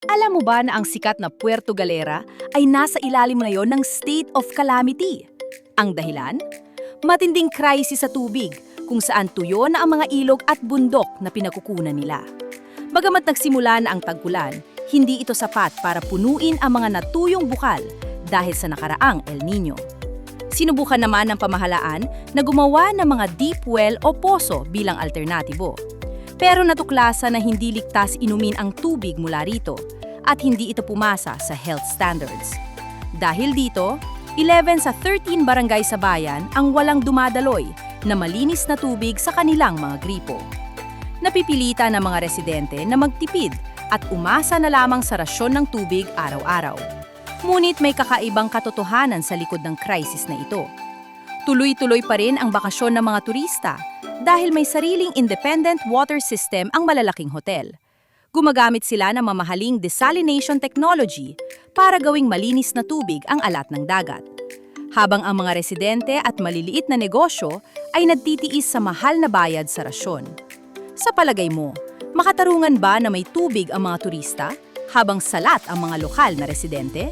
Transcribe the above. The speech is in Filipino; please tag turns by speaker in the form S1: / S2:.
S1: Alam mo ba na ang sikat na Puerto Galera ay nasa ilalim ngayon ng state of calamity? Ang dahilan? Matinding krisis sa tubig kung saan tuyo na ang mga ilog at bundok na pinagkukunan nila. Bagamat nagsimula na ang tagkulan, hindi ito sapat para punuin ang mga natuyong bukal dahil sa nakaraang El Nino. Sinubukan naman ng pamahalaan na gumawa ng mga deep well o poso bilang alternatibo. Pero natuklasan na hindi ligtas inumin ang tubig mula rito at hindi ito pumasa sa health standards. Dahil dito, 11 sa 13 barangay sa bayan ang walang dumadaloy na malinis na tubig sa kanilang mga gripo. Napipilitan ng mga residente na magtipid at umasa na lamang sa rasyon ng tubig araw-araw. Ngunit may kakaibang katotohanan sa likod ng krisis na ito. Tuloy-tuloy pa rin ang bakasyon ng mga turista dahil may sariling independent water system ang malalaking hotel. Gumagamit sila ng mamahaling desalination technology para gawing malinis na tubig ang alat ng dagat. Habang ang mga residente at maliliit na negosyo ay nagtitiis sa mahal na bayad sa rasyon. Sa palagay mo, makatarungan ba na may tubig ang mga turista habang salat ang mga lokal na residente?